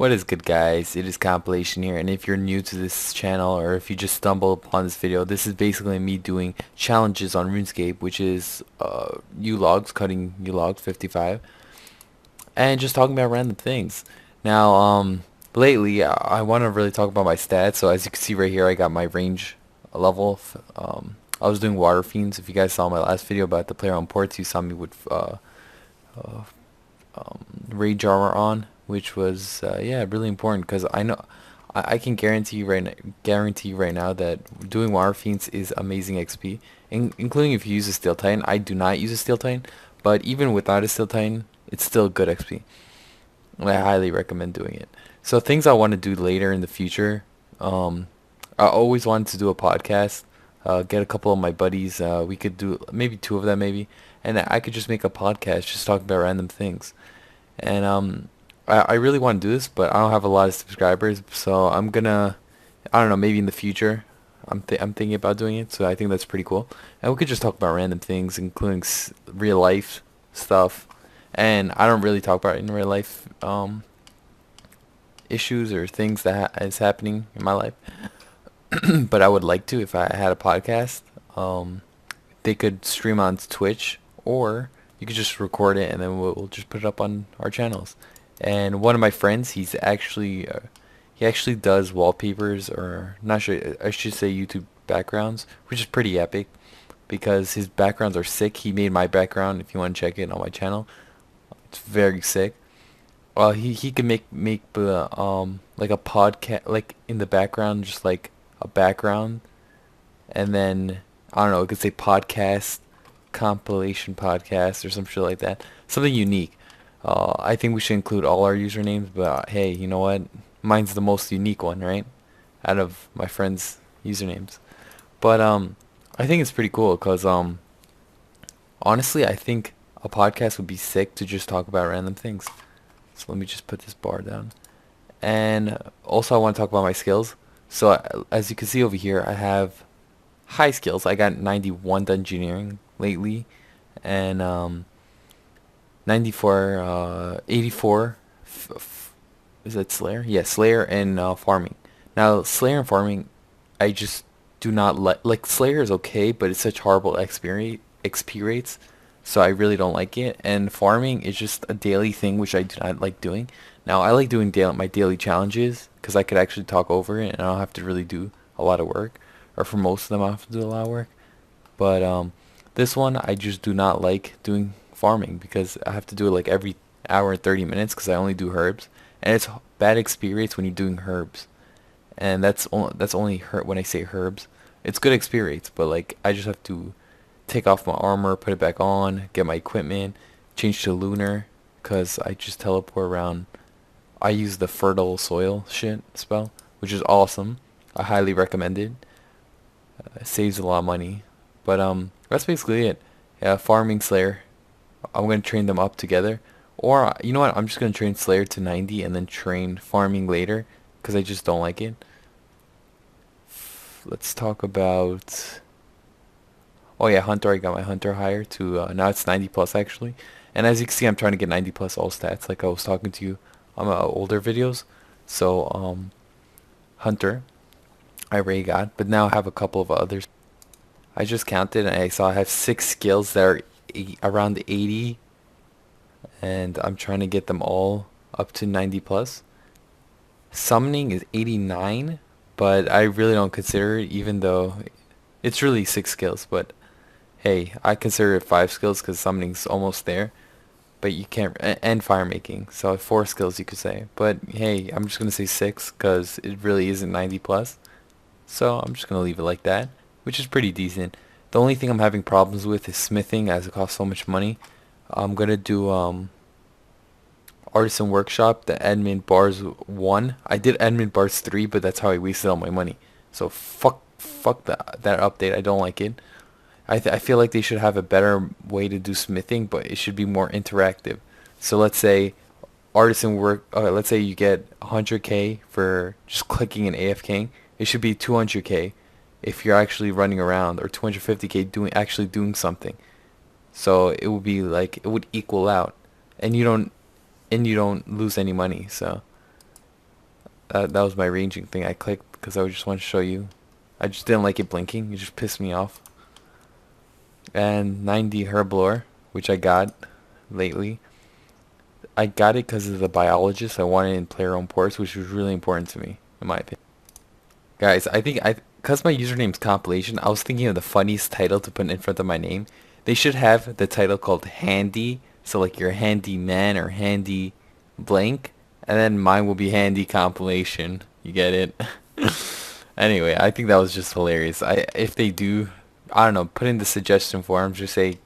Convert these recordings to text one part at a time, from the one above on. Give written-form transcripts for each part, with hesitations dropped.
What is good, guys? It is Compilation here, and if you're new to this channel or if you just stumble upon this video, this is basically me doing challenges on Runescape, which is U-logs, cutting U-logs 55, and just talking about random things. Now, lately I want to really talk about my stats. So as you can see right here, I got my range level. I was doing water fiends. If you guys saw my last video about the player on ports, you saw me with uh, rage armor on, which was yeah, really important because I know I can guarantee you right now that doing water fiends is amazing XP, including if you use a steel titan. I do not use a steel titan, but even without a steel titan, it's still good XP. I highly recommend doing it. So things I want to do later in the future. I always wanted to do a podcast. Get a couple of my buddies. We could do maybe two of them, maybe, and I could just make a podcast just talking about random things. And I really want to do this, but I don't have a lot of subscribers, so I don't know, maybe in the future, I'm thinking about doing it. So I think that's pretty cool, and we could just talk about random things, including real life stuff. And I don't really talk about in real life issues or things that is happening in my life, but I would like to if I had a podcast. They could stream on Twitch, or you could just record it and then we'll just put it up on our channels. And one of my friends, he actually does wallpapers, or not sure, I should say YouTube backgrounds, which is pretty epic because his backgrounds are sick. He made my background. If you want to check it on my channel, it's very sick. Well, he can make the like a podcast, like in the background, just like a background, and then I don't know, it could say podcast, compilation podcast, or some shit like that. Something unique. I think we should include all our usernames, but hey, you know what? Mine's the most unique one, right? Out of my friends' usernames. But I think it's pretty cool because honestly, I think a podcast would be sick to just talk about random things. So let me just put this bar down. And also, I want to talk about my skills. So as you can see over here, I have high skills. I got 91 dungeoneering lately, and 94, 84. Is that Slayer? Yeah, Slayer and farming. Now, Slayer and farming, I just do not like. Slayer is okay, but it's such horrible XP rates, so I really don't like it. And farming is just a daily thing, which I do not like doing. Now, I like doing my daily challenges because I could actually talk over it, and I don't have to really do a lot of work, or for most of them, I have to do a lot of work. But this one, I just do not like doing farming because I have to do it like every hour and 30 minutes because I only do herbs, and it's bad experience when you're doing herbs. And that's only when I say herbs. It's good experience, but like I just have to take off my armor, put it back on, get my equipment, change to lunar, because I just teleport around. I use the fertile soil shit spell, which is awesome. I highly recommend it. It saves a lot of money. But that's basically it. Yeah, farming Slayer. I'm gonna train them up together. Or you know what? I'm just gonna train Slayer to 90 and then train farming later because I just don't like it. Let's talk about. Oh yeah, Hunter. I got my Hunter higher to now it's 90 plus actually. And as you can see, I'm trying to get 90 plus all stats, like I was talking to you on my older videos. So Hunter, I already got, but now I have a couple of others. I just counted and I saw I have 6 skills that are around 80, and I'm trying to get them all up to 90 plus. Summoning is 89, but I really don't consider it, even though it's really 6 skills. But hey, I consider it 5 skills because summoning's almost there. But you can't, and fire making, so 4 skills you could say. But hey, I'm just gonna say 6 because it really isn't 90 plus. So I'm just gonna leave it like that, which is pretty decent. The only thing I'm having problems with is smithing, as it costs so much money. I'm gonna do artisan workshop, the admin bars 1. I did admin bars 3, but that's how I wasted all my money. So fuck that update. I don't like it. I feel like they should have a better way to do smithing, but it should be more interactive. So let's say artisan work. Let's say you get 100k for just clicking and AFKing. It should be 200k if you're actually running around, or 250k actually doing something. So it would be like, it would equal out, and you don't lose any money. So That was my ranging thing. I clicked because I just wanted to show you. I just didn't like it blinking. It just pissed me off. And 90 Herblore, which I got lately. I got it because of the biologist. I wanted it in player-owned ports, which was really important to me, in my opinion. Guys, because my username's compilation, I was thinking of the funniest title to put in front of my name. They should have the title called Handy, so like your handy man or handy blank, and then mine will be Handy Compilation. You get it? Anyway, I think that was just hilarious. If they do, I don't know, put in the suggestion form, just say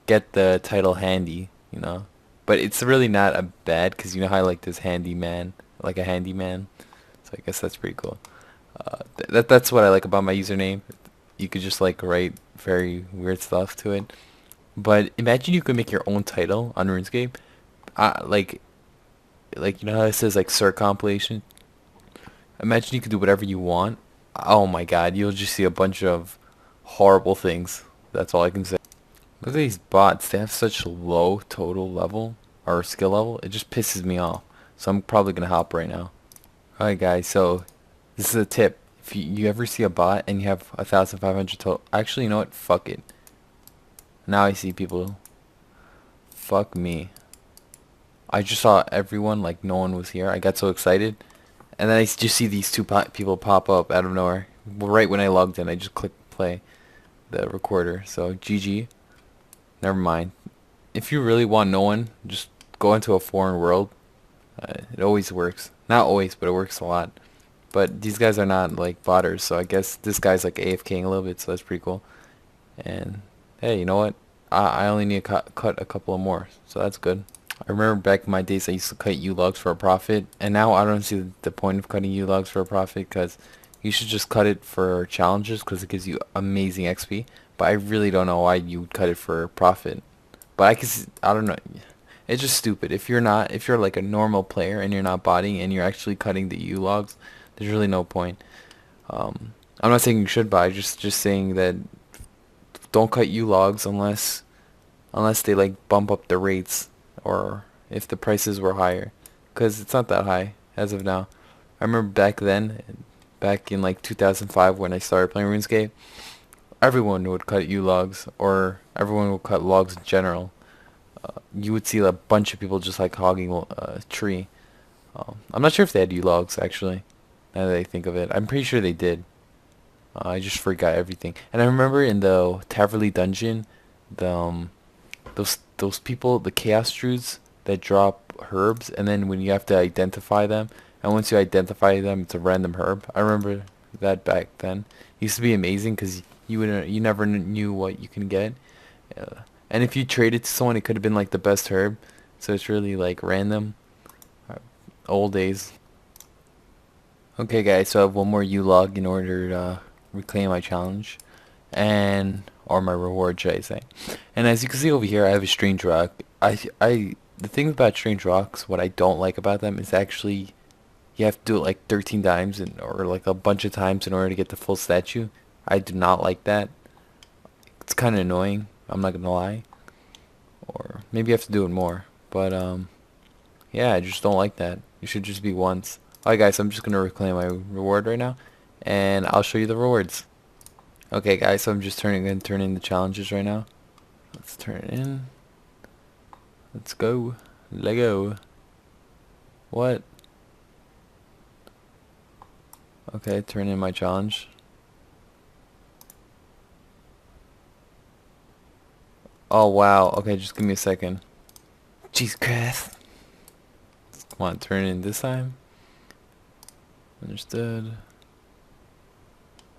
get the title Handy, you know. But it's really not a bad, because you know how I like this handyman, like a handyman. So I guess that's pretty cool. That's what I like about my username. You could just like write very weird stuff to it. But imagine you could make your own title on RuneScape. Like you know how it says like Sir Compilation. Imagine you could do whatever you want. Oh my God, you'll just see a bunch of horrible things. That's all I can say. Look at these bots. They have such low total level or skill level. It just pisses me off. So I'm probably gonna hop right now. Alright guys, so this is a tip. If you ever see a bot and you have 1,500 total, actually, you know what? Fuck it. Now I see people. Fuck me. I just saw everyone like no one was here. I got so excited, and then I just see these two people pop up out of nowhere. Right when I logged in, I just clicked play the recorder. So GG. Never mind. If you really want no one, just go into a foreign world. It always works. Not always, but it works a lot. But these guys are not like botters, so I guess this guy's like AFKing a little bit, so that's pretty cool. And hey, you know what? I only need to cut a couple of more, so that's good. I remember back in my days I used to cut U-logs for a profit, and now I don't see the point of cutting U-logs for a profit, because you should just cut it for challenges because it gives you amazing XP. But I really don't know why you would cut it for profit. But I don't know. It's just stupid. If you're like a normal player and you're not botting and you're actually cutting the U-logs, there's really no point. I'm not saying you should buy, just saying that don't cut U-logs unless they like bump up the rates, or if the prices were higher, because it's not that high as of now. I remember back in like 2005 when I started playing RuneScape, everyone would cut U-logs, or everyone would cut logs in general. You would see a bunch of people just like hogging a tree. I'm not sure if they had U-logs actually. Now that I think of it, I'm pretty sure they did. I just forgot everything. And I remember in the Taverley dungeon, those people, the Chaos Druids that drop herbs, and then when you have to identify them, and once you identify them, it's a random herb. I remember that back then. It used to be amazing because you never knew what you can get. And if you traded to someone, it could have been like the best herb. So it's really like random. Old days. Okay guys, so I have one more U-log in order to reclaim my challenge, or my reward, should I say. And as you can see over here, I have a strange rock. The thing about strange rocks, what I don't like about them is actually you have to do it like 13 times or like a bunch of times in order to get the full statue. I do not like that. It's kind of annoying, I'm not gonna lie. Or maybe you have to do it more, but yeah, I just don't like that. It should just be once. Alright guys, I'm just gonna reclaim my reward right now, and I'll show you the rewards. Okay guys, so I'm just turning the challenges right now. Let's turn it in. Let's go. Lego. What? Okay, turn in my challenge. Oh wow, okay, just give me a second. Jeez Christ. Come on, turn it in this time. Understood.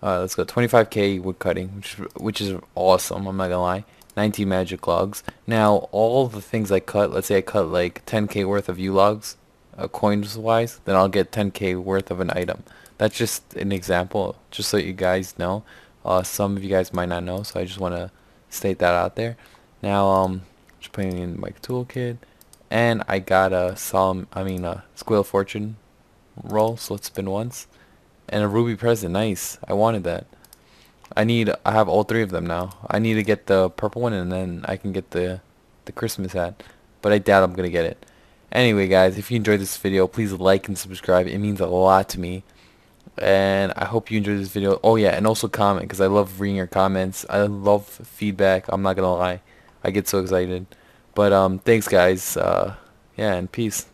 Let's go. 25k wood cutting, which is awesome. I'm not gonna lie. 19 magic logs. Now, all the things I cut, let's say I cut like 10k worth of U-logs, coins wise, then I'll get 10k worth of an item. That's just an example, just so you guys know. Some of you guys might not know, so I just want to state that out there. Now, just putting in my toolkit, and I got a Squeal Fortune roll, so let's spin once, and a ruby present. Nice. I wanted that. I have all three of them now. I need to get the purple one, and then I can get the Christmas hat, but I doubt I'm gonna get it. Anyway, guys, if you enjoyed this video, please like and subscribe. It means a lot to me. And I hope you enjoyed this video. Oh yeah, and also comment, because I love reading your comments. I love feedback. I'm not gonna lie, I get so excited. But thanks guys. Yeah, and peace.